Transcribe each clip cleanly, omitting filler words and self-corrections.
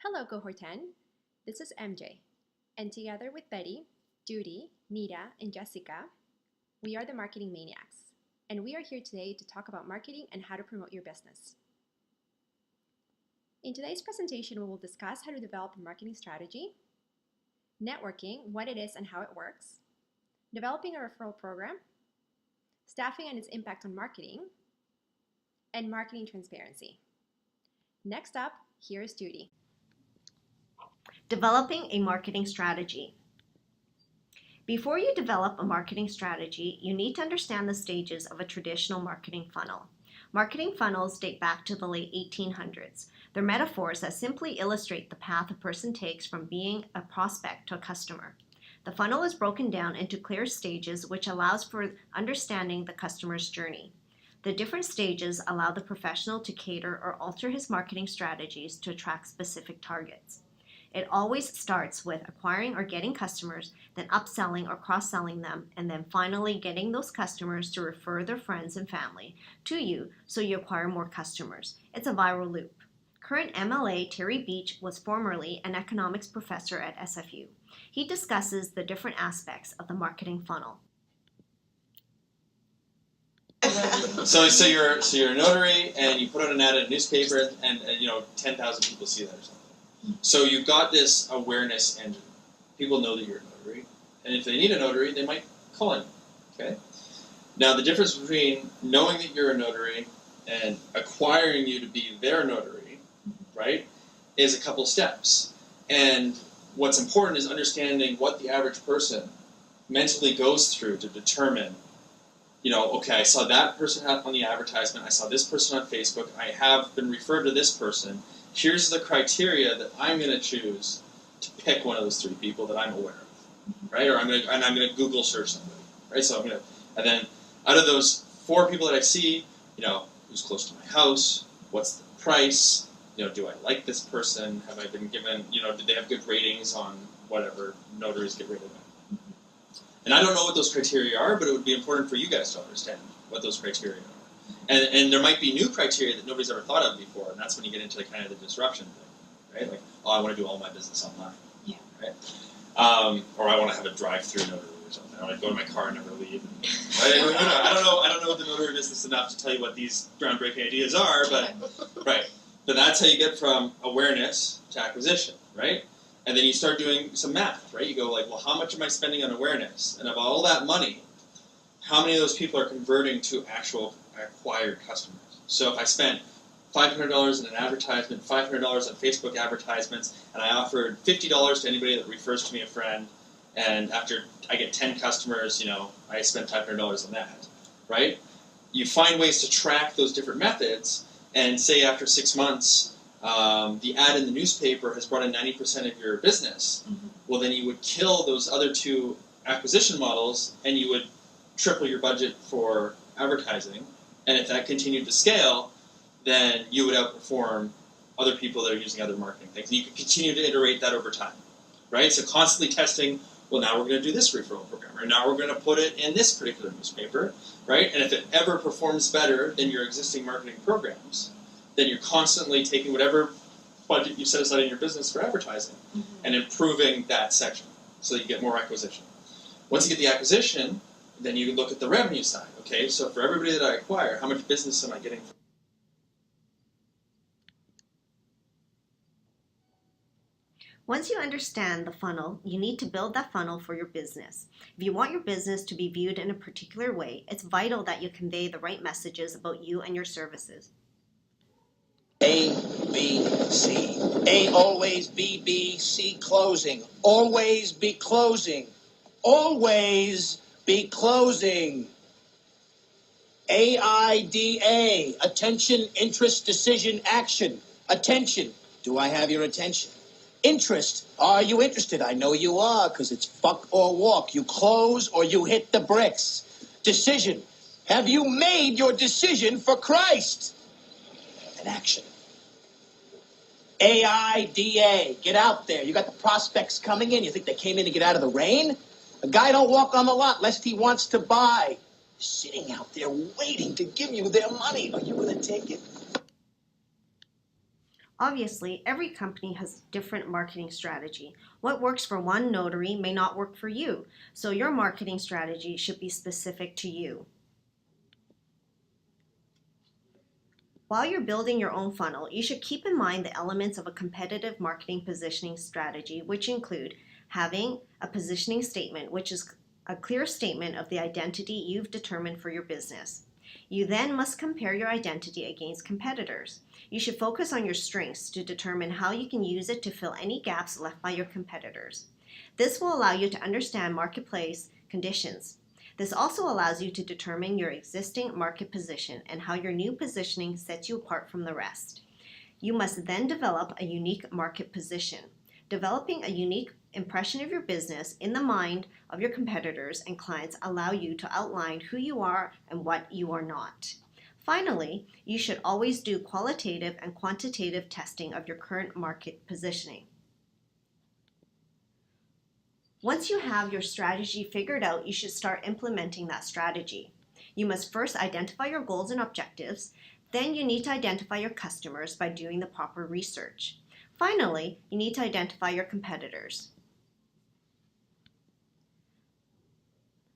Hello, Cohort 10. This is MJ, and together with Betty, Judy, Nita, and Jessica, we are the Marketing Maniacs, and we are here today to talk about marketing and how to promote your business. In today's presentation, we will discuss how to develop a marketing strategy, networking, what it is and how it works, developing a referral program, staffing and its impact on marketing, and marketing transparency. Next up, here's Judy. Developing a marketing strategy. Before you develop a marketing strategy, you need to understand the stages of a traditional marketing funnel. Marketing funnels date back to the late 1800s. They're metaphors that simply illustrate the path a person takes from being a prospect to a customer. The funnel is broken down into clear stages, which allows for understanding the customer's journey. The different stages allow the professional to cater or alter his marketing strategies to attract specific targets. It always starts with acquiring or getting customers, then upselling or cross-selling them, and then finally getting those customers to refer their friends and family to you so you acquire more customers. It's a viral loop. Current MLA Terry Beach was formerly an economics professor at SFU. He discusses the different aspects of the marketing funnel. So you're a notary and you put out an ad in a newspaper and 10,000 people see that or something. So you've got this awareness engine. People know that you're a notary, and if they need a notary, they might call in. Okay. Now the difference between knowing that you're a notary and acquiring you to be their notary, right, is a couple steps. And what's important is understanding what the average person mentally goes through to determine, okay, I saw that person on the advertisement, I saw this person on Facebook, I have been referred to this person. Here's the criteria that I'm going to choose to pick one of those three people that I'm aware of, right? Or I'm going to Google search somebody, right? So and then out of those four people that I see, who's close to my house, what's the price, do I like this person? Have I been given, did they have good ratings on whatever notaries get rated on? And I don't know what those criteria are, but it would be important for you guys to understand what those criteria are. And there might be new criteria that nobody's ever thought of before, and that's when you get into the kind of the disruption thing, right? Like, I want to do all my business online, right? Or I want to have a drive-through notary or something. I want to go to my car and never leave. I don't know the notary business enough to tell you what these groundbreaking ideas are, but right. But that's how you get from awareness to acquisition, right? And then you start doing some math, right? You go like, well, how much am I spending on awareness? And of all that money, how many of those people are converting to actual acquired customers? So if I spent $500 in an advertisement, $500 on Facebook advertisements, and I offered $50 to anybody that refers to me a friend, and after I get 10 customers, I spent $500 on that, right? You find ways to track those different methods, and say after 6 months, the ad in the newspaper has brought in 90% of your business. Mm-hmm. Well, then you would kill those other two acquisition models, and you would triple your budget for advertising. And if that continued to scale, then you would outperform other people that are using other marketing things. And you could continue to iterate that over time, right? So constantly testing, well, now we're going to do this referral program, or now we're going to put it in this particular newspaper, right? And if it ever performs better than your existing marketing programs, then you're constantly taking whatever budget you set aside in your business for advertising and improving that section so that you get more acquisition. Once you get the acquisition, then you look at the revenue side. Okay, so for everybody that I acquire, how much business am I getting? Once you understand the funnel, you need to build that funnel for your business. If you want your business to be viewed in a particular way, it's vital that you convey the right messages about you and your services. A, B, C. A, always, B, B, C, closing. Always be closing. Always be closing. AIDA, attention, interest, decision, action. Attention, do I have your attention? Interest, are you interested? I know you are, because it's fuck or walk. You close or you hit the bricks. Decision, have you made your decision for Christ? And action. AIDA, get out there. You got the prospects coming in. You think they came in to get out of the rain? A guy don't walk on the lot lest he wants to buy. Sitting out there waiting to give you their money. Are you going to take it? Obviously, every company has a different marketing strategy. What works for one notary may not work for you, so your marketing strategy should be specific to you. While you're building your own funnel, you should keep in mind the elements of a competitive marketing positioning strategy, which include having a positioning statement, which is a clear statement of the identity you've determined for your business. You then must compare your identity against competitors. You should focus on your strengths to determine how you can use it to fill any gaps left by your competitors. This will allow you to understand marketplace conditions. This also allows you to determine your existing market position and how your new positioning sets you apart from the rest. You must then develop a unique market position. Developing a unique impression of your business in the mind of your competitors and clients allow you to outline who you are and what you are not. Finally, you should always do qualitative and quantitative testing of your current market positioning. Once you have your strategy figured out, you should start implementing that strategy. You must first identify your goals and objectives. Then you need to identify your customers by doing the proper research. Finally, you need to identify your competitors.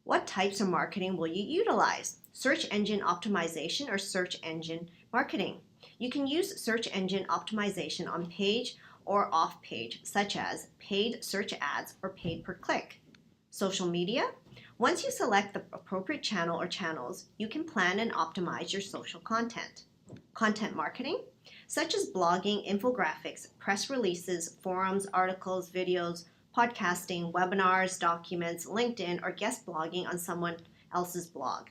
What types of marketing will you utilize? Search engine optimization or search engine marketing? You can use search engine optimization on page or off page, such as paid search ads or paid per click. Social media? Once you select the appropriate channel or channels, you can plan and optimize your social content. Content marketing? Such as blogging, infographics, press releases, forums, articles, videos, podcasting, webinars, documents, LinkedIn, or guest blogging on someone else's blog.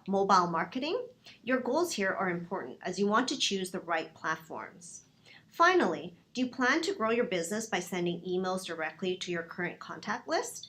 Mobile marketing? Your goals here are important as you want to choose the right platforms. Finally, do you plan to grow your business by sending emails directly to your current contact list?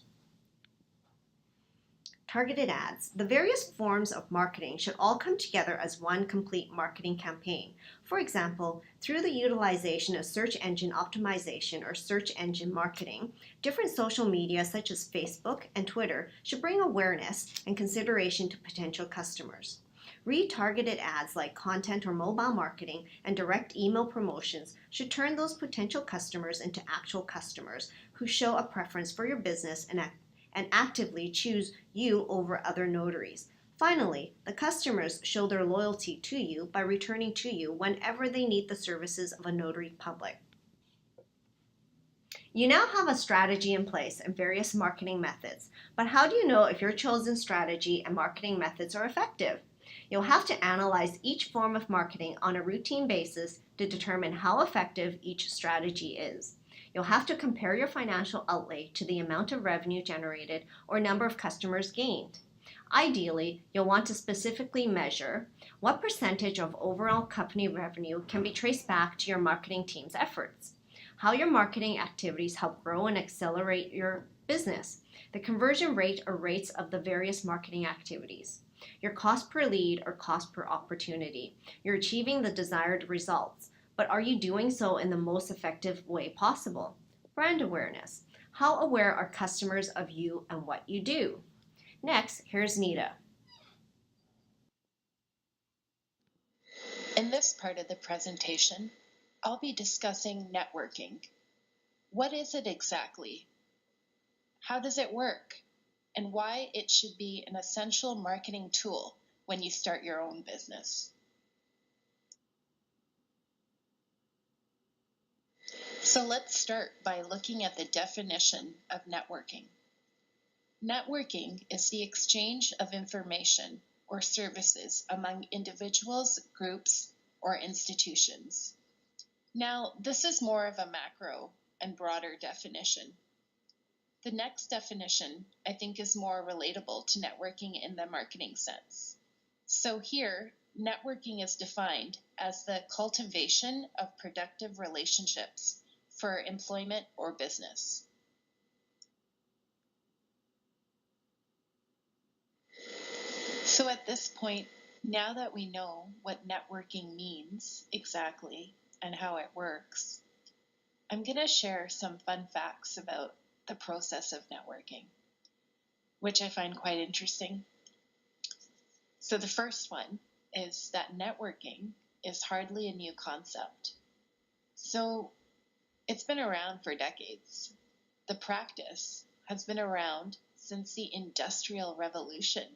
Targeted ads. The various forms of marketing should all come together as one complete marketing campaign. For example, through the utilization of search engine optimization or search engine marketing, different social media such as Facebook and Twitter should bring awareness and consideration to potential customers. Retargeted ads like content or mobile marketing and direct email promotions should turn those potential customers into actual customers who show a preference for your business and actively choose you over other notaries. Finally, the customers show their loyalty to you by returning to you whenever they need the services of a notary public. You now have a strategy in place and various marketing methods, but how do you know if your chosen strategy and marketing methods are effective? You'll have to analyze each form of marketing on a routine basis to determine how effective each strategy is. You'll have to compare your financial outlay to the amount of revenue generated or number of customers gained. Ideally, you'll want to specifically measure what percentage of overall company revenue can be traced back to your marketing team's efforts, how your marketing activities help grow and accelerate your business, the conversion rate or rates of the various marketing activities, your cost per lead or cost per opportunity. You're achieving the desired results, but are you doing so in the most effective way possible? Brand awareness. How aware are customers of you and what you do? Next, here's Nita. In this part of the presentation, I'll be discussing networking. What is it exactly? How does it work? And why it should be an essential marketing tool when you start your own business. So let's start by looking at the definition of networking. Networking is the exchange of information or services among individuals, groups, or institutions. Now, this is more of a macro and broader definition. The next definition, I think, is more relatable to networking in the marketing sense. So here, networking is defined as the cultivation of productive relationships for employment or business. So at this point, now that we know what networking means exactly and how it works, I'm going to share some fun facts about the process of networking, which I find quite interesting. So the first one is that networking is hardly a new concept. So it's been around for decades. The practice has been around since the Industrial Revolution.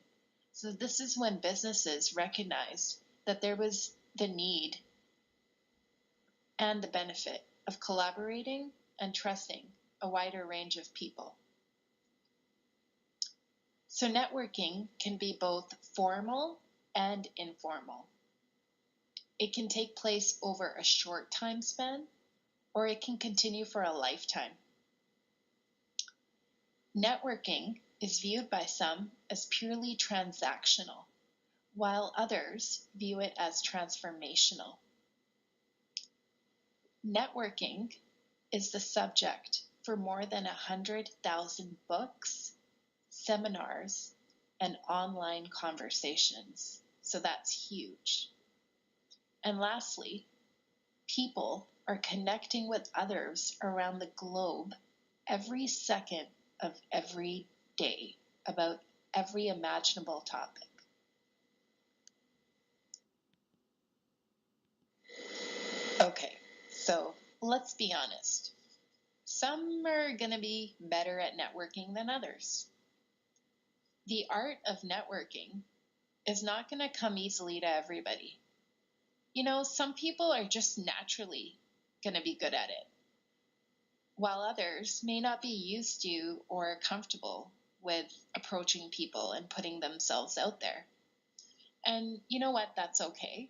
So this is when businesses recognized that there was the need and the benefit of collaborating and trusting a wider range of people. So networking can be both formal and informal. It can take place over a short time span, or it can continue for a lifetime. Networking is viewed by some as purely transactional, while others view it as transformational. Networking is the subject for more than 100,000 books, seminars, and online conversations. So that's huge. And lastly, people are connecting with others around the globe every second of every day about every imaginable topic. Okay, so let's be honest. Some are going to be better at networking than others. The art of networking is not going to come easily to everybody. You know, some people are just naturally going to be good at it, while others may not be used to or comfortable with approaching people and putting themselves out there. And you know what? That's okay.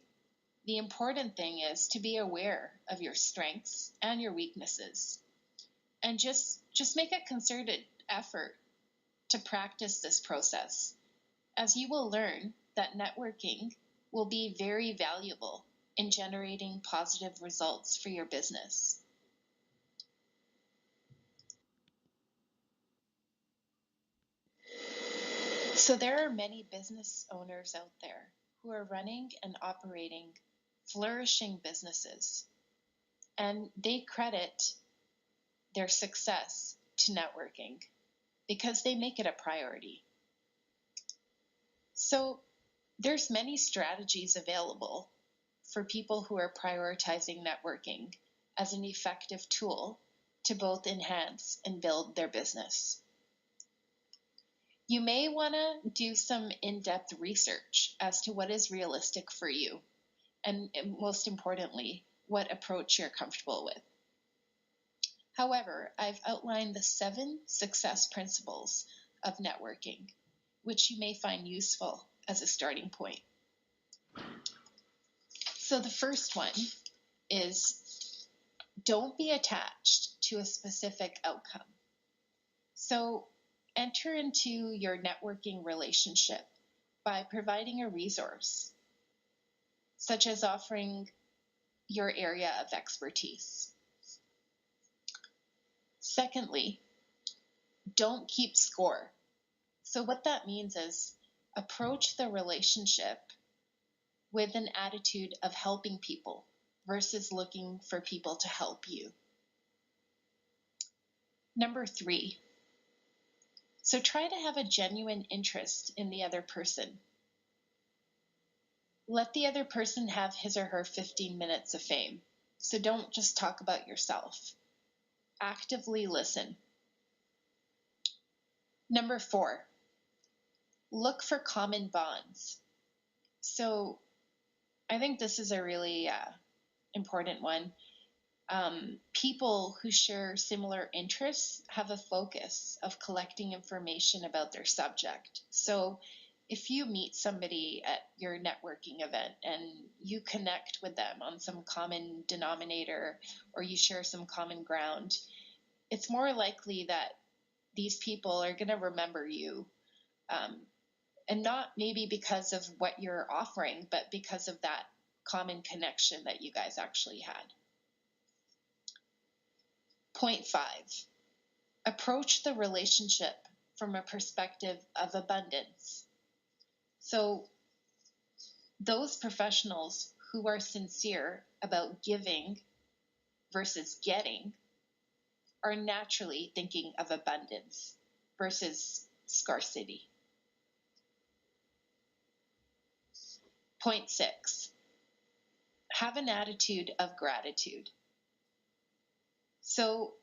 The important thing is to be aware of your strengths and your weaknesses, and just make a concerted effort to practice this process, as you will learn that networking will be very valuable in generating positive results for your business. So there are many business owners out there who are running and operating flourishing businesses, and they credit their success to networking because they make it a priority. So there's many strategies available for people who are prioritizing networking as an effective tool to both enhance and build their business. You may want to do some in-depth research as to what is realistic for you, and most importantly, what approach you're comfortable with. However, I've outlined the 7 success principles of networking, which you may find useful as a starting point. So the first one is don't be attached to a specific outcome. So enter into your networking relationship by providing a resource, such as offering your area of expertise. Secondly, don't keep score. So what that means is approach the relationship with an attitude of helping people versus looking for people to help you. Number 3, so try to have a genuine interest in the other person. Let the other person have his or her 15 minutes of fame. So don't just talk about yourself. Actively listen. Number 4, look for common bonds. So I think this is a really important one. People who share similar interests have a focus of collecting information about their subject. So if you meet somebody at your networking event and you connect with them on some common denominator or you share some common ground, it's more likely that these people are going to remember you, and not maybe because of what you're offering, but because of that common connection that you guys actually had. Point 5, approach the relationship from a perspective of abundance. So those professionals who are sincere about giving versus getting are naturally thinking of abundance versus scarcity. Point 6, have an attitude of gratitude. So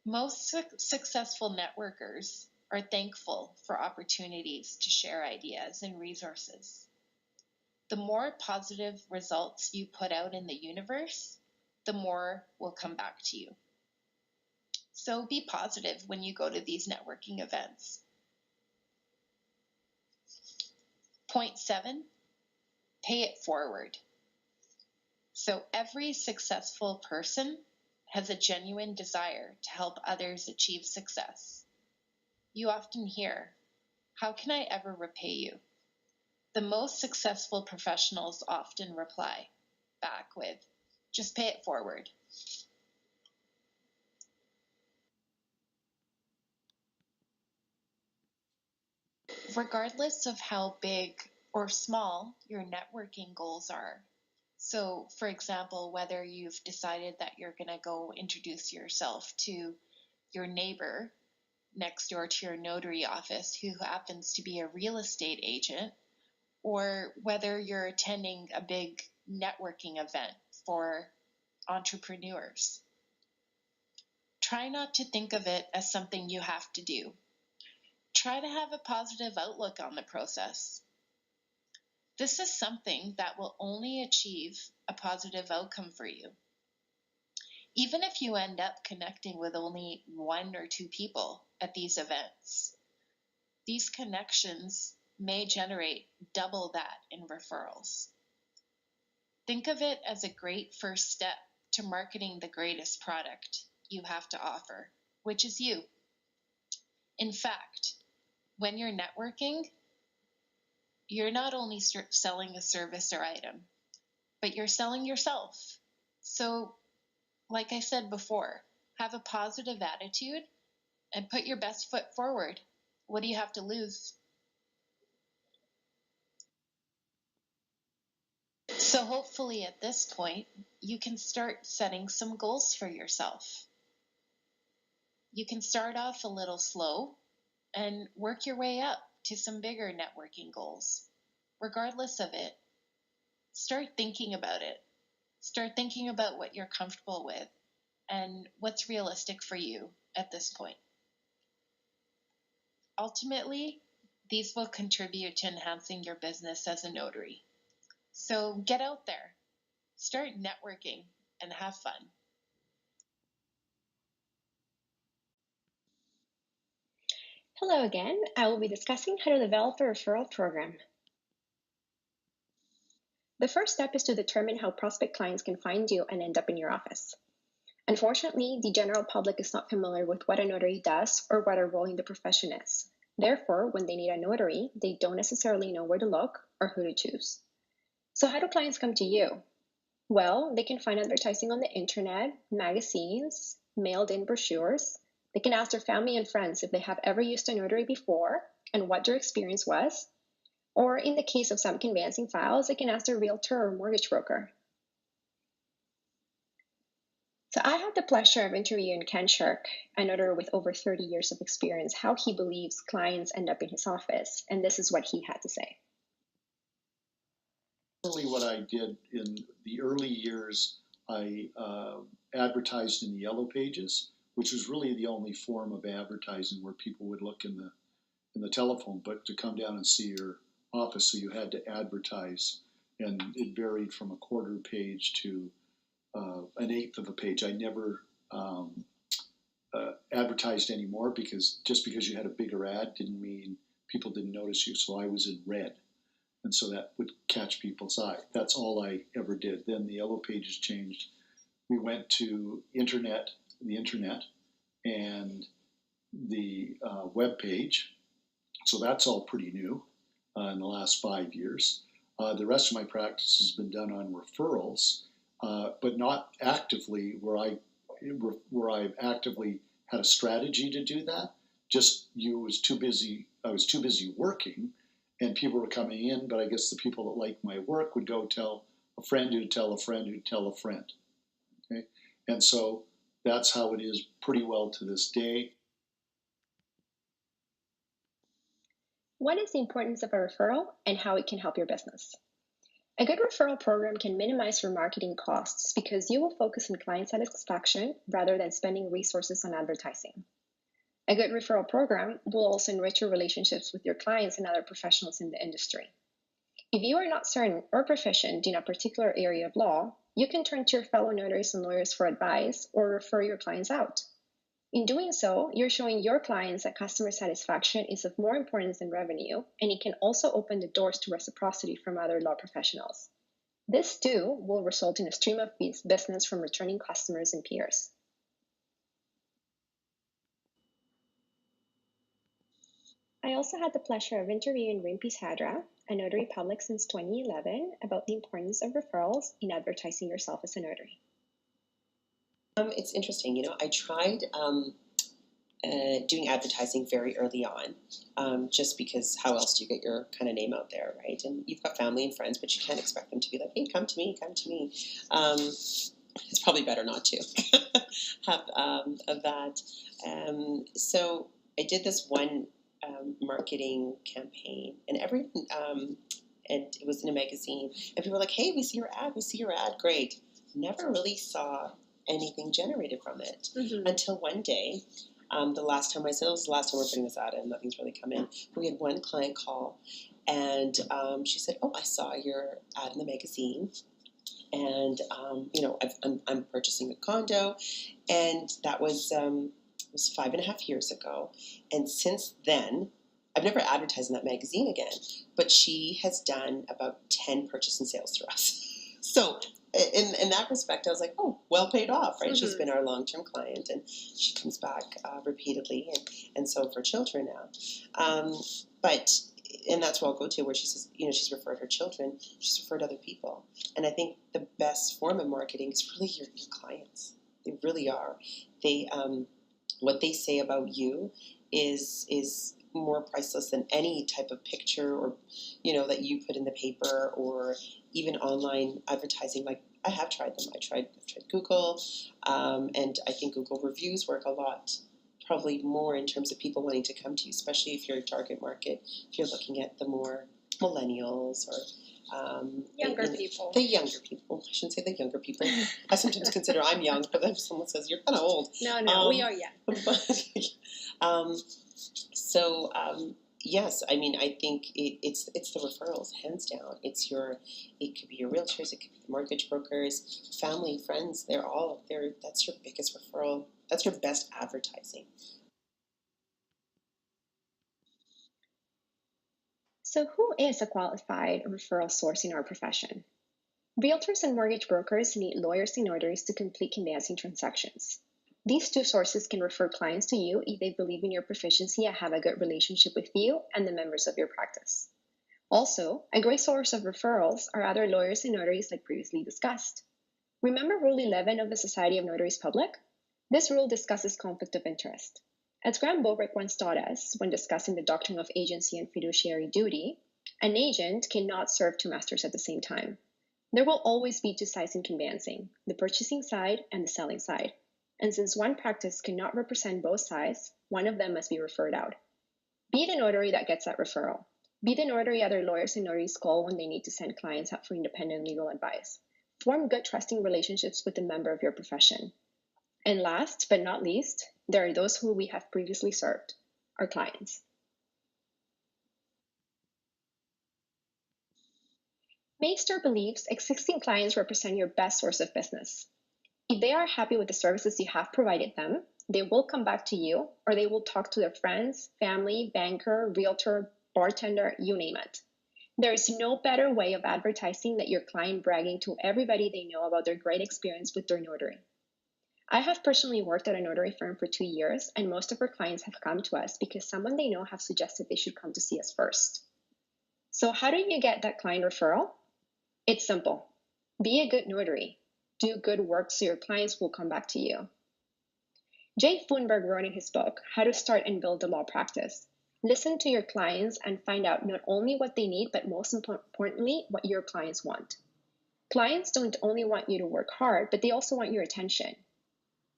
most successful networkers are thankful for opportunities to share ideas and resources. The more positive results you put out in the universe, the more will come back to you. So be positive when you go to these networking events. Point 7, pay it forward. So every successful person has a genuine desire to help others achieve success. You often hear, "How can I ever repay you?" The most successful professionals often reply back with, "Just pay it forward." Regardless of how big or small your networking goals are, so for example, whether you've decided that you're going to go introduce yourself to your neighbor next door to your notary office who happens to be a real estate agent, or whether you're attending a big networking event for entrepreneurs. Try not to think of it as something you have to do. Try to have a positive outlook on the process. This is something that will only achieve a positive outcome for you. Even if you end up connecting with only 1 or 2 people at these events, these connections may generate double that in referrals. Think of it as a great first step to marketing the greatest product you have to offer, which is you. In fact, when you're networking, you're not only selling a service or item, but you're selling yourself. So, like I said before, have a positive attitude and put your best foot forward. What do you have to lose? So hopefully at this point, you can start setting some goals for yourself. You can start off a little slow and work your way up to some bigger networking goals. Regardless of it, start thinking about it. Start thinking about what you're comfortable with and what's realistic for you at this point. Ultimately, these will contribute to enhancing your business as a notary. So get out there, start networking, and have fun. Hello again. I will be discussing how to develop a referral program. The first step is to determine how prospect clients can find you and end up in your office. Unfortunately, the general public is not familiar with what a notary does or what a role in the profession is. Therefore, when they need a notary, they don't necessarily know where to look or who to choose. So how do clients come to you? Well, they can find advertising on the internet, magazines, mailed-in brochures. They can ask their family and friends if they have ever used a notary before and what their experience was. Or in the case of some conveyancing files, they can ask their realtor or mortgage broker. So I had the pleasure of interviewing Ken Shirk, a notary with over 30 years of experience, how he believes clients end up in his office, and this is what he had to say. Really what I did in the early years, I advertised in the yellow pages, which was really the only form of advertising where people would look in the telephone book to come down and see your office, so you had to advertise, and it varied from a quarter page to an eighth of a page. I never advertised anymore because just because you had a bigger ad didn't mean people didn't notice you, so I was in red. And so that would catch people's eye. That's all I ever did. Then the yellow pages changed. We went to the internet, and the web page. So that's all pretty new in the last 5 years. The rest of my practice has been done on referrals, but not actively where I've actively had a strategy to do that. Just I was too busy working. And people were coming in, but I guess the people that liked my work would go tell a friend who'd tell a friend who'd tell a friend. Okay? And so that's how it is pretty well to this day. What is the importance of a referral and how it can help your business? A good referral program can minimize your marketing costs because you will focus on client satisfaction rather than spending resources on advertising. A good referral program will also enrich your relationships with your clients and other professionals in the industry. If you are not certain or proficient in a particular area of law, you can turn to your fellow notaries and lawyers for advice or refer your clients out. In doing so, you're showing your clients that customer satisfaction is of more importance than revenue, and it can also open the doors to reciprocity from other law professionals. This, too, will result in a stream of business from returning customers and peers. I also had the pleasure of interviewing Rimpi Sadra, a notary public since 2011, about the importance of referrals in advertising yourself as a notary. It's interesting. I tried doing advertising very early on, just because how else do you get your kind of name out there, right? And you've got family and friends, but you can't expect them to be like, hey, come to me, come to me. It's probably better not to have of that. So I did this one marketing campaign, and everyone, and it was in a magazine, and people were like, hey, we see your ad, great. Never really saw anything generated from it until one day. The last time I said, it was the last time we're putting this ad in, nothing's really come in. We had one client call, and she said, oh, I saw your ad in the magazine, and I'm purchasing a condo, and that was 5.5 years ago, and since then, I've never advertised in that magazine again, but she has done about 10 purchase and sales through us. So in that respect, I was like, oh, well paid off, right? She's been our long-term client, and she comes back repeatedly, and so for children now. And that's where I'll go to, where she says, she's referred her children, she's referred other people. And I think the best form of marketing is really your clients. They really are. They what they say about you is more priceless than any type of picture or that you put in the paper or even online advertising. Like, I have tried them. I've tried Google, and I think Google reviews work a lot, probably more in terms of people wanting to come to you, especially if you're a target market, if you're looking at the more millennials or Younger people. The younger people. I shouldn't say the younger people. I sometimes consider I'm young, but then someone says you're kind of old. No, we are young. Yes, I mean, I think it's the referrals, hands down. It could be your realtors, it could be the mortgage brokers, family, friends. They're all there. That's your biggest referral. That's your best advertising. So who is a qualified referral source in our profession? Realtors and mortgage brokers need lawyers and notaries to complete conveyancing transactions. These two sources can refer clients to you if they believe in your proficiency and have a good relationship with you and the members of your practice. Also, a great source of referrals are other lawyers and notaries like previously discussed. Remember Rule 11 of the Society of Notaries Public? This rule discusses conflict of interest. As Graham Bobrick once taught us when discussing the doctrine of agency and fiduciary duty, an agent cannot serve two masters at the same time. There will always be two sides in conveyancing, the purchasing side and the selling side. And since one practice cannot represent both sides, one of them must be referred out. Be the notary that gets that referral. Be the notary other lawyers and notaries call when they need to send clients out for independent legal advice. Form good, trusting relationships with a member of your profession. And last but not least, there are those who we have previously served, our clients. Maester believes existing clients represent your best source of business. If they are happy with the services you have provided them, they will come back to you, or they will talk to their friends, family, banker, realtor, bartender, you name it. There is no better way of advertising than your client bragging to everybody they know about their great experience with their notary. I have personally worked at a notary firm for 2 years, and most of our clients have come to us because someone they know have suggested they should come to see us first. So how do you get that client referral? It's simple. Be a good notary. Do good work so your clients will come back to you. Jay Funberg wrote in his book, How to Start and Build a Law Practice, listen to your clients and find out not only what they need, but most importantly, what your clients want. Clients don't only want you to work hard, but they also want your attention.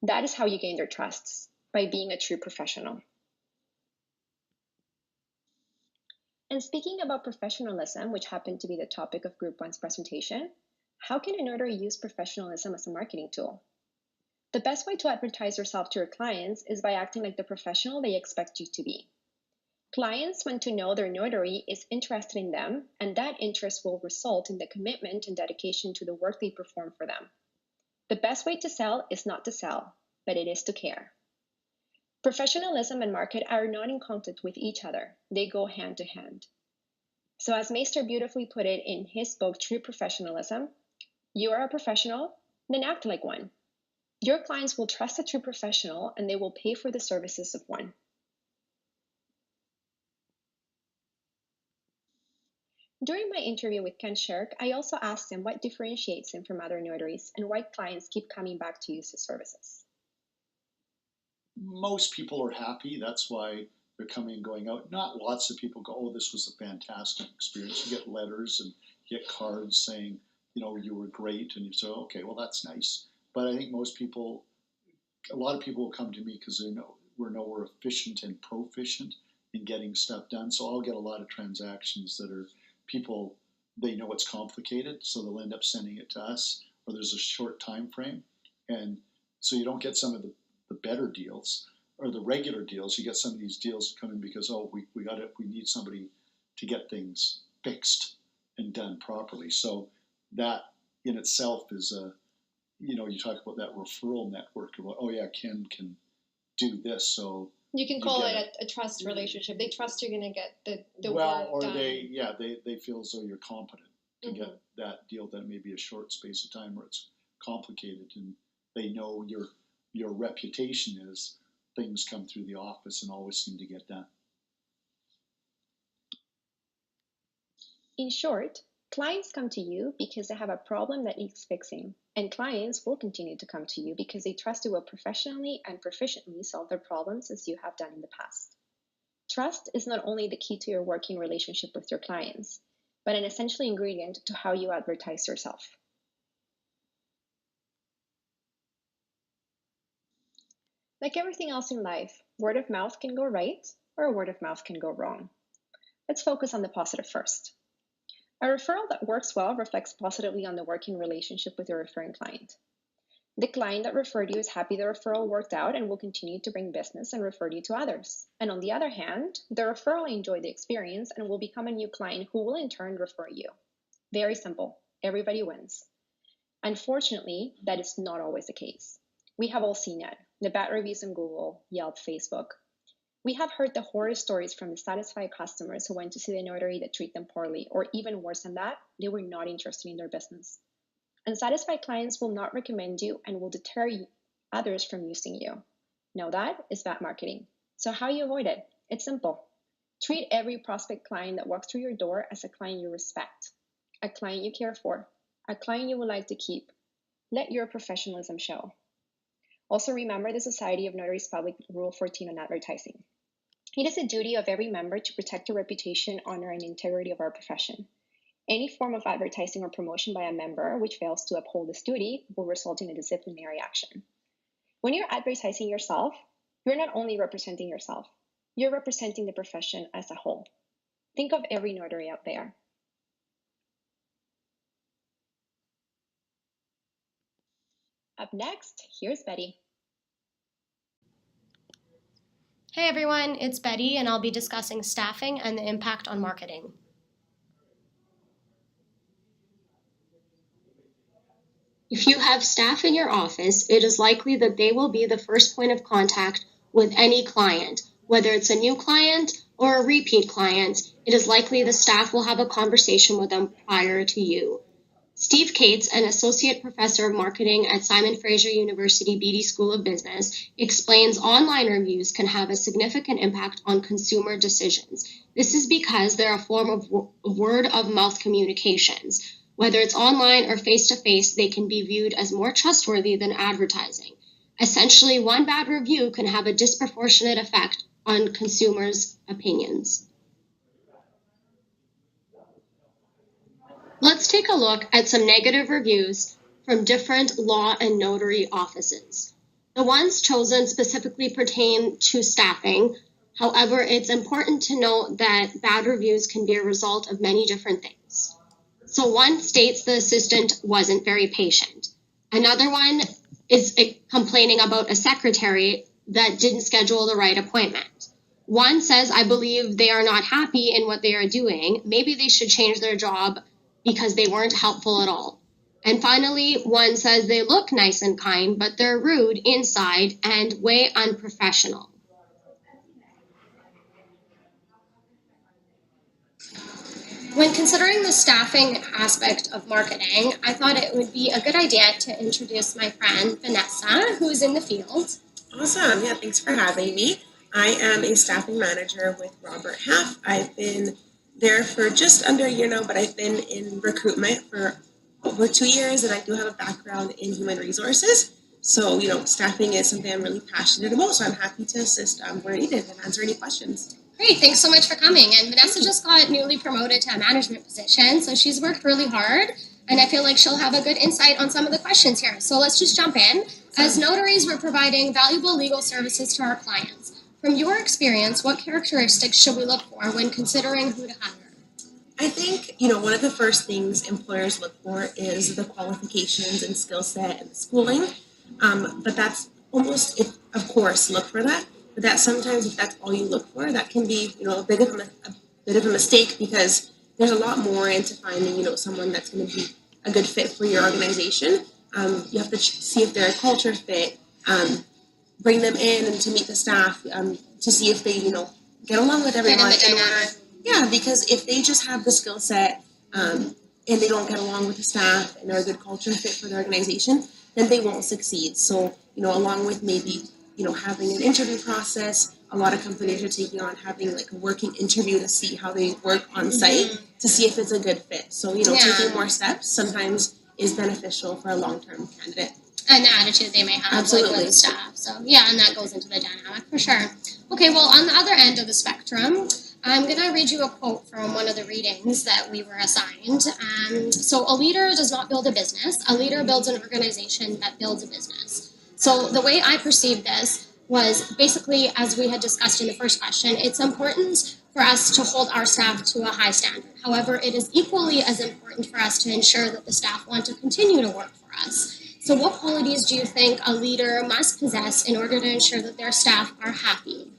That is how you gain their trusts, by being a true professional. And speaking about professionalism, which happened to be the topic of Group 1's presentation, how can a notary use professionalism as a marketing tool? The best way to advertise yourself to your clients is by acting like the professional they expect you to be. Clients want to know their notary is interested in them, and that interest will result in the commitment and dedication to the work they perform for them. The best way to sell is not to sell, but it is to care. Professionalism and market are not in conflict with each other. They go hand to hand. So as Meister beautifully put it in his book, True Professionalism, you are a professional, then act like one. Your clients will trust a true professional and they will pay for the services of one. During my interview with Ken Shirk, I also asked him what differentiates him from other notaries and why clients keep coming back to use his services. Most people are happy. That's why they're coming and going out. Not lots of people go, oh, this was a fantastic experience. You get letters and you get cards saying, you know, you were great. And you say, okay, well, that's nice. But I think a lot of people will come to me because they know we're efficient and proficient in getting stuff done. So I'll get a lot of transactions that are people, they know it's complicated, so they'll end up sending it to us, or there's a short time frame. And so you don't get some of the better deals or the regular deals. You get some of these deals come in because, oh, we need somebody to get things fixed and done properly. So that in itself is you talk about that referral network about, oh yeah, Ken can do this. So you can call it a trust relationship. They trust you're going to get the well, work or done. they feel as though you're competent to Mm-hmm. get that deal done. Maybe a short space of time where it's complicated, and they know your reputation is things come through the office and always seem to get done. In short, clients come to you because they have a problem that needs fixing, and clients will continue to come to you because they trust you will professionally and proficiently solve their problems as you have done in the past. Trust is not only the key to your working relationship with your clients, but an essential ingredient to how you advertise yourself. Like everything else in life, word of mouth can go right or word of mouth can go wrong. Let's focus on the positive first. A referral that works well reflects positively on the working relationship with your referring client. The client that referred you is happy the referral worked out and will continue to bring business and refer you to others. And on the other hand, the referral enjoyed the experience and will become a new client who will in turn refer you. Very simple. Everybody wins. Unfortunately, that is not always the case. We have all seen it. The bad reviews on Google, Yelp, Facebook. We have heard the horror stories from dissatisfied customers who went to see the notary that treat them poorly, or even worse than that, they were not interested in their business. Unsatisfied clients will not recommend you and will deter others from using you. Now that is bad marketing. So how you avoid it? It's simple. Treat every prospect client that walks through your door as a client you respect, a client you care for, a client you would like to keep. Let your professionalism show. Also remember the Society of Notaries Public Rule 14 on advertising. It is the duty of every member to protect the reputation, honor, and integrity of our profession. Any form of advertising or promotion by a member which fails to uphold this duty will result in a disciplinary action. When you're advertising yourself, you're not only representing yourself, you're representing the profession as a whole. Think of every notary out there. Up next, here's Betty. Hey everyone, it's Betty and I'll be discussing staffing and the impact on marketing. If you have staff in your office, it is likely that they will be the first point of contact with any client. Whether it's a new client or a repeat client, it is likely the staff will have a conversation with them prior to you. Steve Cates, an associate professor of marketing at Simon Fraser University Beatty School of Business, explains online reviews can have a significant impact on consumer decisions. This is because they're a form of word-of-mouth communications. Whether it's online or face-to-face, they can be viewed as more trustworthy than advertising. Essentially, one bad review can have a disproportionate effect on consumers' opinions. Let's take a look at some negative reviews from different law and notary offices. The ones chosen specifically pertain to staffing. However, it's important to note that bad reviews can be a result of many different things. So one states the assistant wasn't very patient. Another one is complaining about a secretary that didn't schedule the right appointment. One says, I believe they are not happy in what they are doing. Maybe they should change their job because they weren't helpful at all. And finally, one says they look nice and kind, but they're rude inside and way unprofessional. When considering the staffing aspect of marketing, I thought it would be a good idea to introduce my friend Vanessa, who's in the field. Awesome. Yeah, thanks for having me. I am a staffing manager with Robert Half. I've been there for just under a year now, but I've been in recruitment for over 2 years, and I do have a background in human resources. So, staffing is something I'm really passionate about, so I'm happy to assist where needed and answer any questions. Great, thanks so much for coming. And Vanessa just got newly promoted to a management position, so she's worked really hard, and I feel like she'll have a good insight on some of the questions here. So let's just jump in. As notaries, we're providing valuable legal services to our clients. From your experience, what characteristics should we look for when considering who to hire? I think, one of the first things employers look for is the qualifications and skill set and schooling. But that's almost, of course, look for that. But that sometimes, if that's all you look for, that can be, a bit of a mistake, because there's a lot more into finding, someone that's going to be a good fit for your organization. You have to see if they're a culture fit, bring them in and to meet the staff, to see if they, get along with everyone. Because if they just have the skill set and they don't get along with the staff and are a good culture fit for the organization, then they won't succeed. So, along with maybe having an interview process, a lot of companies are taking on having like a working interview to see how they work on site, to see if it's a good fit. So, taking more steps sometimes is beneficial for a long-term candidate. And the attitude they may have with the staff. So, and that goes into the dynamic for sure. Okay, well, on the other end of the spectrum, I'm going to read you a quote from one of the readings that we were assigned. So a leader does not build a business. A leader builds an organization that builds a business. So the way I perceived this was basically, as we had discussed in the first question, it's important for us to hold our staff to a high standard. However, it is equally as important for us to ensure that the staff want to continue to work for us. So what qualities do you think a leader must possess in order to ensure that their staff are happy?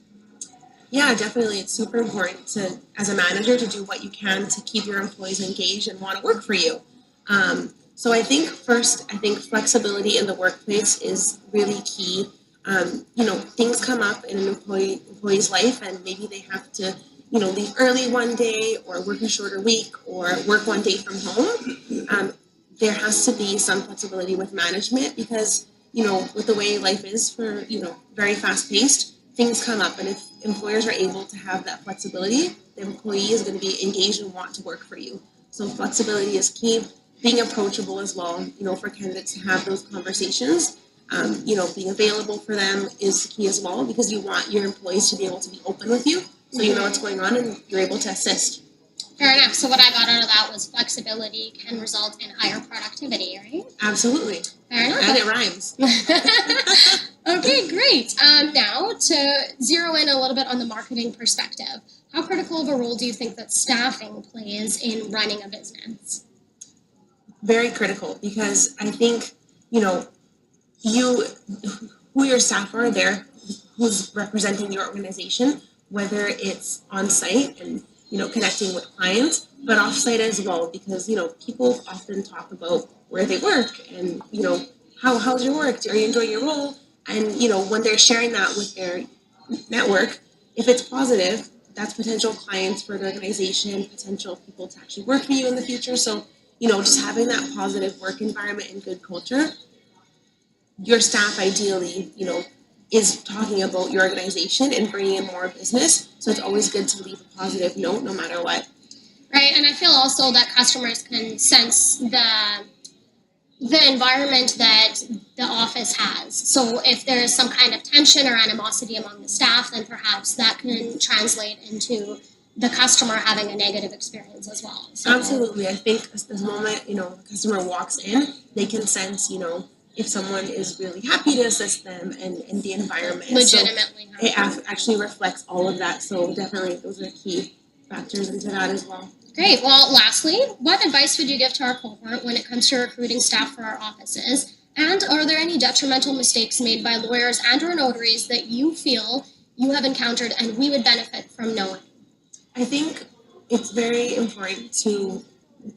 Yeah, definitely. It's super important to, as a manager, to do what you can to keep your employees engaged and want to work for you. So I think flexibility in the workplace is really key. Things come up in an employee's life, and maybe they have to, leave early one day or work a shorter week or work one day from home. There has to be some flexibility with management, because, with the way life is for, very fast paced, things come up, and if employers are able to have that flexibility, the employee is going to be engaged and want to work for you. So flexibility is key. Being approachable as well, for candidates to have those conversations. Being available for them is key as well, because you want your employees to be able to be open with you, so you know what's going on and you're able to assist. Fair enough. So what I got out of that was flexibility can result in higher productivity, right? Absolutely. Fair enough. And it rhymes. Okay, great. Now, to zero in a little bit on the marketing perspective, how critical of a role do you think that staffing plays in running a business? Very critical, because I think, who your staff are there, who's representing your organization, whether it's on site and, connecting with clients, but off site as well, because, people often talk about where they work and, how's your work? Are you enjoying your role? And, when they're sharing that with their network, if it's positive, that's potential clients for the organization, potential people to actually work for you in the future. So, just having that positive work environment and good culture, your staff ideally, is talking about your organization and bringing in more business. So it's always good to leave a positive note no matter what. Right, and I feel also that customers can sense the environment that the office has. So if there's some kind of tension or animosity among the staff, then perhaps that can translate into the customer having a negative experience as well. So, absolutely. I think the moment, the customer walks in, they can sense, if someone is really happy to assist them and the environment. Legitimately. So it actually reflects all of that. So definitely those are key factors into that as well. Great. Well, lastly, what advice would you give to our cohort when it comes to recruiting staff for our offices? And are there any detrimental mistakes made by lawyers and or notaries that you feel you have encountered and we would benefit from knowing? I think it's very important to,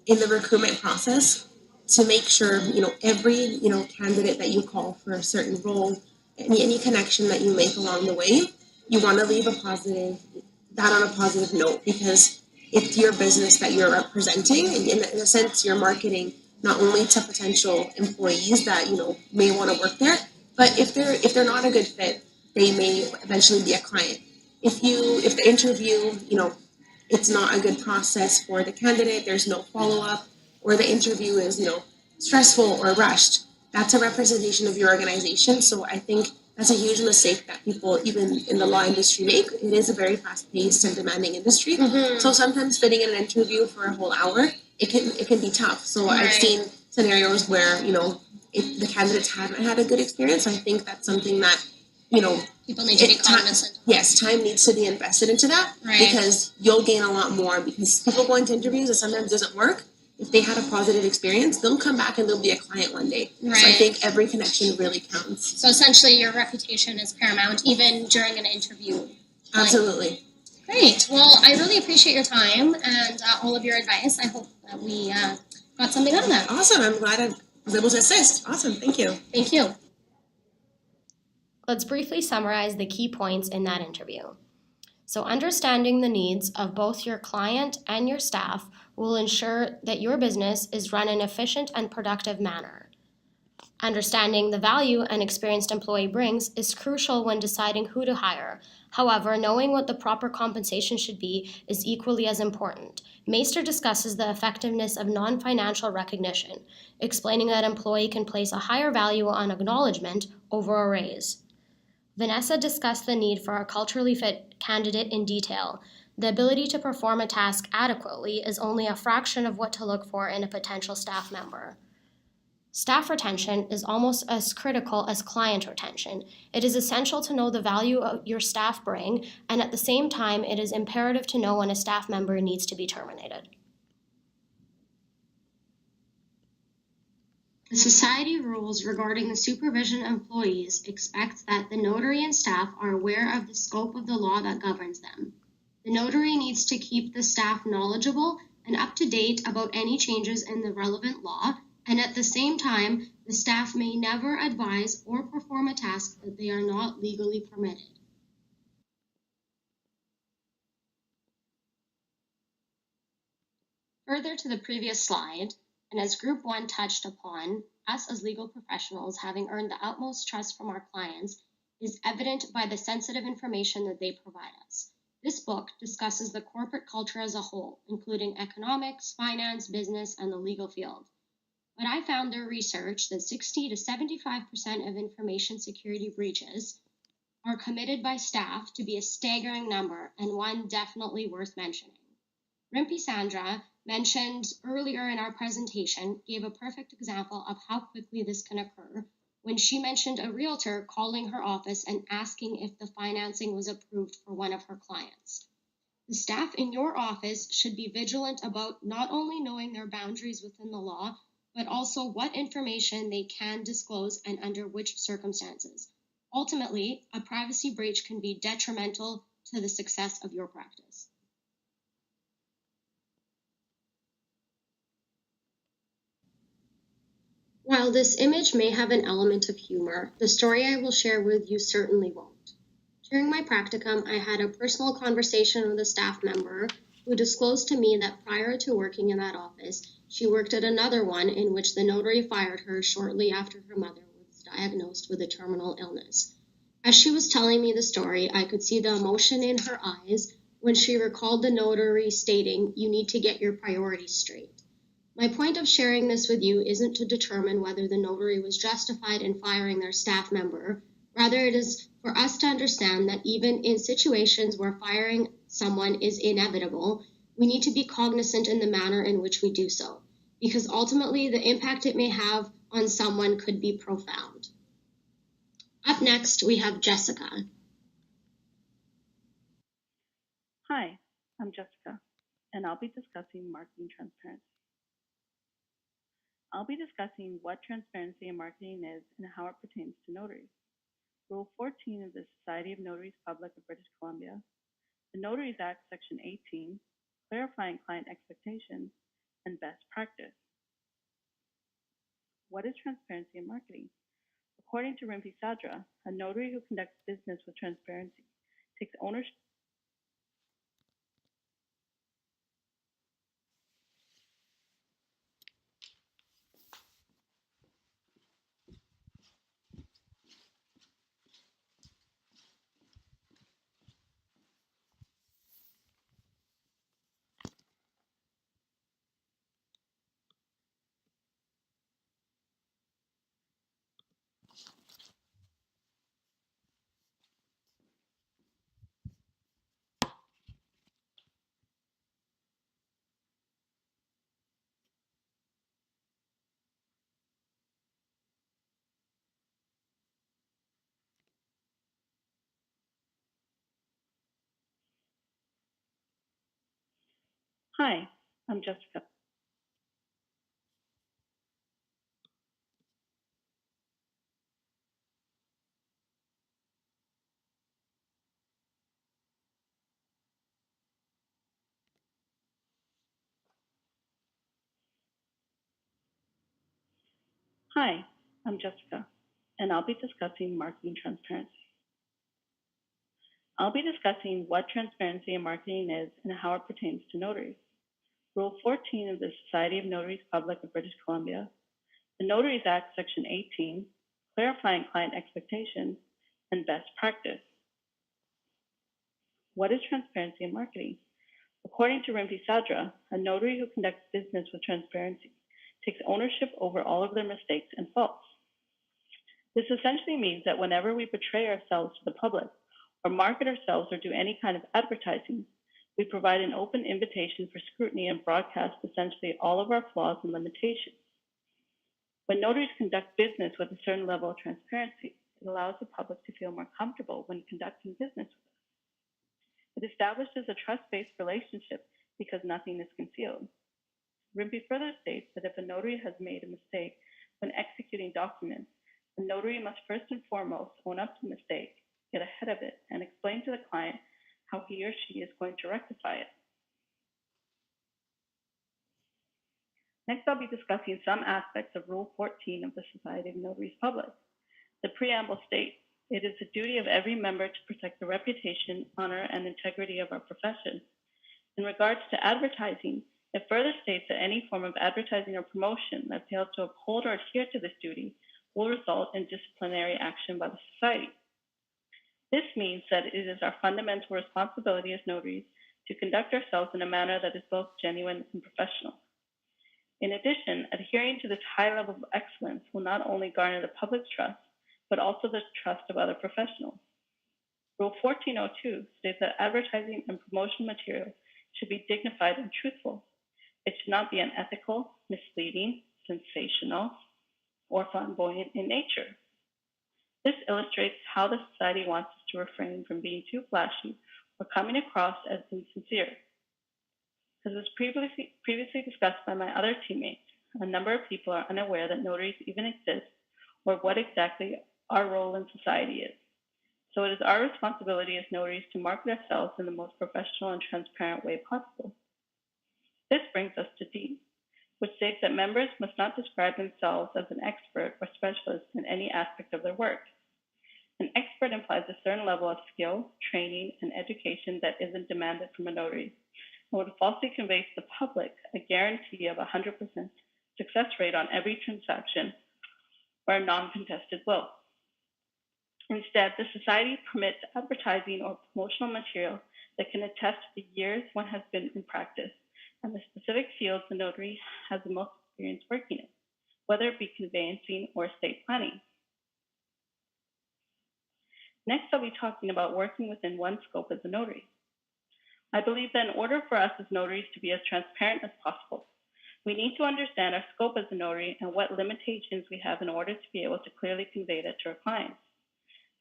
in the recruitment process, to make sure, every, candidate that you call for a certain role, any connection that you make along the way, you want to leave that on a positive note, because it's your business that you're representing, and in a sense, you're marketing not only to potential employees that, may want to work there, but if they're not a good fit, they may eventually be a client. If the interview, it's not a good process for the candidate, there's no follow-up, or the interview is, stressful or rushed, that's a representation of your organization. So I think that's a huge mistake that people, even in the law industry, make. It is a very fast-paced and demanding industry. Mm-hmm. So sometimes fitting in an interview for a whole hour, it can be tough. So Right. I've seen scenarios where, if the candidates haven't had a good experience. I think that's something that, People need to be cognizant. Yes, time needs to be invested into that, Right. because you'll gain a lot more, because people go into interviews and sometimes doesn't work. If they had a positive experience, they'll come back and they'll be a client one day. Right. So I think every connection really counts. So essentially your reputation is paramount even during an interview. Absolutely. Great. Well, I really appreciate your time and all of your advice. I hope that we got something out of that. Awesome. I'm glad I was able to assist. Awesome. Thank you. Thank you. Let's briefly summarize the key points in that interview. So understanding the needs of both your client and your staff will ensure that your business is run in an efficient and productive manner. Understanding the value an experienced employee brings is crucial when deciding who to hire. However, knowing what the proper compensation should be is equally as important. Meister discusses the effectiveness of non-financial recognition, explaining that an employee can place a higher value on acknowledgement over a raise. Vanessa discussed the need for a culturally fit candidate in detail. The ability to perform a task adequately is only a fraction of what to look for in a potential staff member. Staff retention is almost as critical as client retention. It is essential to know the value your staff bring, and at the same time, it is imperative to know when a staff member needs to be terminated. The Society rules regarding the supervision of employees expect that the notary and staff are aware of the scope of the law that governs them. The notary needs to keep the staff knowledgeable and up to date about any changes in the relevant law, and at the same time, the staff may never advise or perform a task that they are not legally permitted. Further to the previous slide, and as Group 1 touched upon, us as legal professionals having earned the utmost trust from our clients is evident by the sensitive information that they provide us. This book discusses the corporate culture as a whole, including economics, finance, business, and the legal field. But I found their research that 60 to 75% of information security breaches are committed by staff to be a staggering number, and one definitely worth mentioning. Rimpi Sandra, mentioned earlier in our presentation, gave a perfect example of how quickly this can occur when she mentioned a realtor calling her office and asking if the financing was approved for one of her clients. The staff in your office should be vigilant about not only knowing their boundaries within the law, but also what information they can disclose and under which circumstances. Ultimately, a privacy breach can be detrimental to the success of your practice. While this image may have an element of humor, the story I will share with you certainly won't. During my practicum, I had a personal conversation with a staff member who disclosed to me that prior to working in that office, she worked at another one in which the notary fired her shortly after her mother was diagnosed with a terminal illness. As she was telling me the story, I could see the emotion in her eyes when she recalled the notary stating, "You need to get your priorities straight." My point of sharing this with you isn't to determine whether the notary was justified in firing their staff member. Rather, it is for us to understand that even in situations where firing someone is inevitable, we need to be cognizant in the manner in which we do so, because ultimately the impact it may have on someone could be profound. Up next, we have Jessica. Hi, I'm Jessica, and I'll be discussing marketing transparency. I'll be discussing what transparency in marketing is and how it pertains to notaries. Rule 14 of the Society of Notaries Public of British Columbia, the Notaries Act, Section 18, clarifying client expectations, and best practice. What is transparency in marketing? According to Rimpi Sadra, a notary who conducts business with transparency takes ownership. Hi, I'm Jessica. Hi, I'm Jessica, and I'll be discussing marketing transparency. I'll be discussing what transparency in marketing is and how it pertains to notaries. Rule 14 of the Society of Notaries Public of British Columbia, the Notaries Act, Section 18, clarifying client expectations, and best practice. What is transparency in marketing? According to Rimpi Sadra, a notary who conducts business with transparency takes ownership over all of their mistakes and faults. This essentially means that whenever we portray ourselves to the public, or market ourselves or do any kind of advertising, we provide an open invitation for scrutiny and broadcast essentially all of our flaws and limitations. When notaries conduct business with a certain level of transparency, it allows the public to feel more comfortable when conducting business with us. It establishes a trust-based relationship because nothing is concealed. Rimpi further states that if a notary has made a mistake when executing documents, the notary must first and foremost own up to the mistake, get ahead of it, and explain to the client how he or she is going to rectify it. Next, I'll be discussing some aspects of Rule 14 of the Society of Notaries Public. The preamble states, it is the duty of every member to protect the reputation, honor, and integrity of our profession. In regards to advertising, it further states that any form of advertising or promotion that fails to uphold or adhere to this duty will result in disciplinary action by the society. This means that it is our fundamental responsibility as notaries to conduct ourselves in a manner that is both genuine and professional. In addition, adhering to this high level of excellence will not only garner the public's trust, but also the trust of other professionals. Rule 1402 states that advertising and promotion material should be dignified and truthful. It should not be unethical, misleading, sensational, or flamboyant in nature. This illustrates how the society wants us to refrain from being too flashy or coming across as insincere. As was previously discussed by my other teammates, a number of people are unaware that notaries even exist or what exactly our role in society is. So it is our responsibility as notaries to market ourselves in the most professional and transparent way possible. This brings us to D, which states that members must not describe themselves as an expert or specialist in any aspect of their work. An expert implies a certain level of skill, training, and education that isn't demanded from a notary, and would falsely convey to the public a guarantee of 100% success rate on every transaction or a non-contested will. Instead, the society permits advertising or promotional material that can attest to the years one has been in practice and the specific fields the notary has the most experience working in, whether it be conveyancing or estate planning. Next, I'll be talking about working within one scope as a notary. I believe that in order for us as notaries to be as transparent as possible, We need to understand our scope as a notary and what limitations we have in order to be able to clearly convey that to our clients.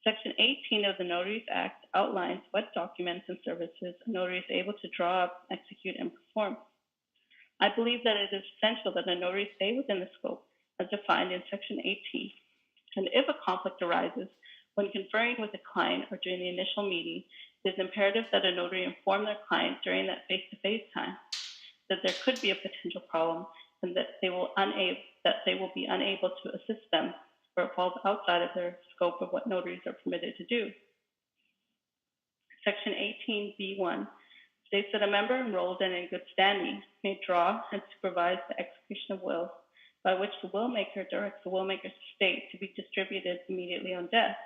Section 18 of the Notaries Act outlines what documents and services a notary is able to draw up, execute, and perform. I believe that it is essential that a notary stay within the scope as defined in Section 18. And if a conflict arises when conferring with a client or during the initial meeting, it is imperative that a notary inform their client during that face-to-face time that there could be a potential problem and that they will be unable to assist them or it falls outside of their scope of what notaries are permitted to do. Section 18b1 states that a member enrolled and in good standing may draw and supervise the execution of wills by which the will maker directs the will maker's estate to be distributed immediately on death.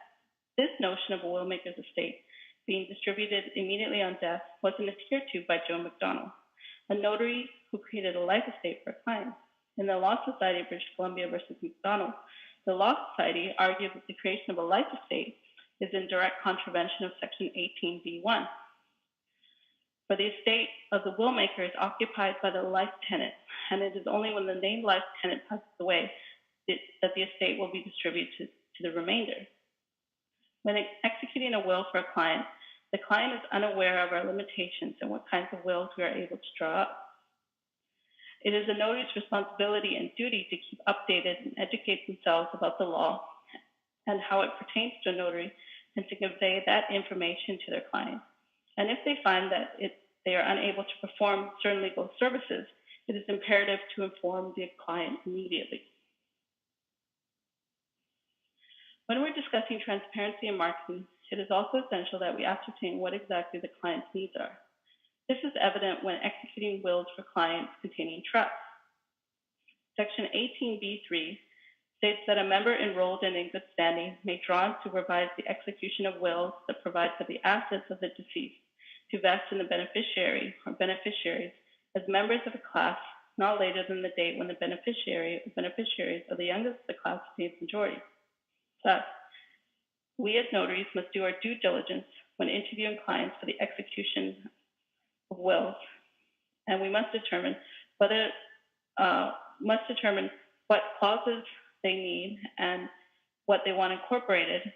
This notion of a will maker's estate being distributed immediately on death wasn't adhered to by Joe McDonald, a notary who created a life estate for a client. In the Law Society of British Columbia versus McDonald, the Law Society argued that the creation of a life estate is in direct contravention of Section 18b1. For the estate of the will maker is occupied by the life tenant, and it is only when the named life tenant passes away that the estate will be distributed to the remainder. When executing a will for a client, the client is unaware of our limitations and what kinds of wills we are able to draw up. It is a notary's responsibility and duty to keep updated and educate themselves about the law and how it pertains to a notary and to convey that information to their client. And if they find that they are unable to perform certain legal services, it is imperative to inform the client immediately. When we're discussing transparency in marketing, it is also essential that we ascertain what exactly the client's needs are. This is evident when executing wills for clients containing trusts. Section 18b3 states that a member enrolled and in good standing may draw and supervise the execution of wills that provide for the assets of the deceased to vest in the beneficiary or beneficiaries as members of a class not later than the date when the beneficiary or beneficiaries of the youngest of the class obtains majority. Thus, we as notaries must do our due diligence when interviewing clients for the execution of wills, and we must determine what clauses they need and what they want incorporated,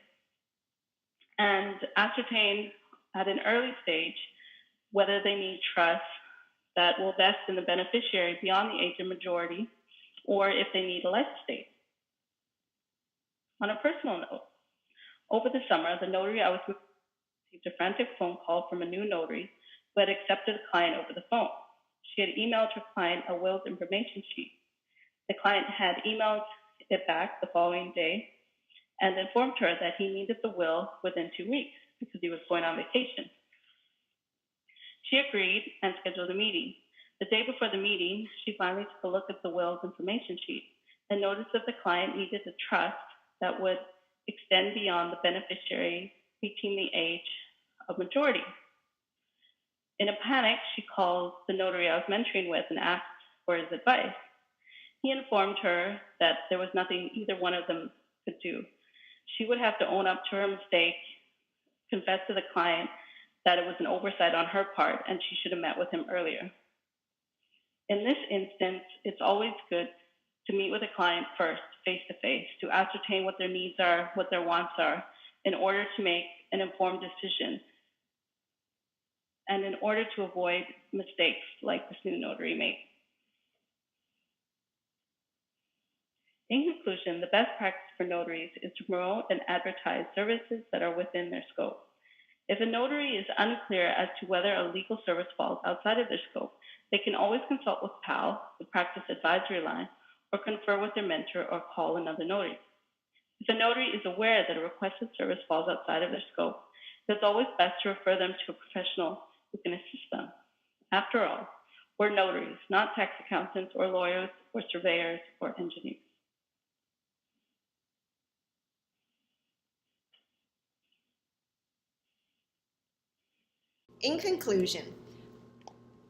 and ascertain at an early stage whether they need trusts that will vest in the beneficiary beyond the age of majority, or if they need a life estate. On a personal note, over the summer, the notary I was with received a frantic phone call from a new notary who had accepted a client over the phone. She had emailed her client a wills information sheet. The client had emailed it back the following day and informed her that he needed the will within 2 weeks because he was going on vacation. She agreed and scheduled a meeting. The day before the meeting, she finally took a look at the wills information sheet and noticed that the client needed a trust that would extend beyond the beneficiary reaching the age of majority. In a panic, she called the notary I was mentoring with and asked for his advice. He informed her that there was nothing either one of them could do. She would have to own up to her mistake, confess to the client that it was an oversight on her part and she should have met with him earlier. In this instance, it's always good to meet with a client first, face-to-face, to ascertain what their needs are, what their wants are, in order to make an informed decision and in order to avoid mistakes like this new notary made. In conclusion, the best practice for notaries is to promote and advertise services that are within their scope. If a notary is unclear as to whether a legal service falls outside of their scope, they can always consult with PAL, the Practice Advisory Line, or confer with their mentor or call another notary. If a notary is aware that a requested service falls outside of their scope, it's always best to refer them to a professional who can assist them. After all, we're notaries, not tax accountants or lawyers or surveyors or engineers. In conclusion,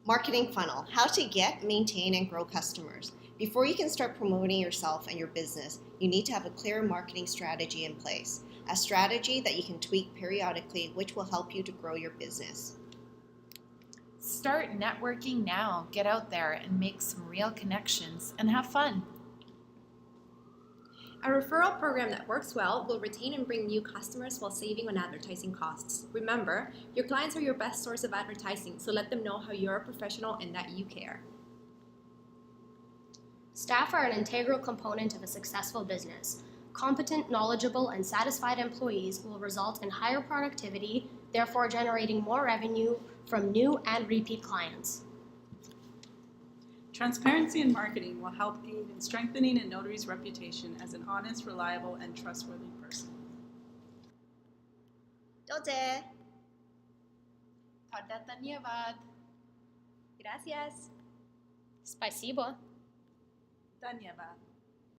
marketing funnel, how to get, maintain, and grow customers. Before you can start promoting yourself and your business, you need to have a clear marketing strategy in place, a strategy that you can tweak periodically, which will help you to grow your business. Start networking now. Get out there and make some real connections and have fun. A referral program that works well will retain and bring new customers while saving on advertising costs. Remember, your clients are your best source of advertising, so let them know how you're a professional and that you care. Staff are an integral component of a successful business. Competent, knowledgeable, and satisfied employees will result in higher productivity, therefore generating more revenue from new and repeat clients. Transparency in marketing will help aid in strengthening a notary's reputation as an honest, reliable, and trustworthy person. Dote! Tada dhanyavad. Gracias! Spasibo. Dhanyavad.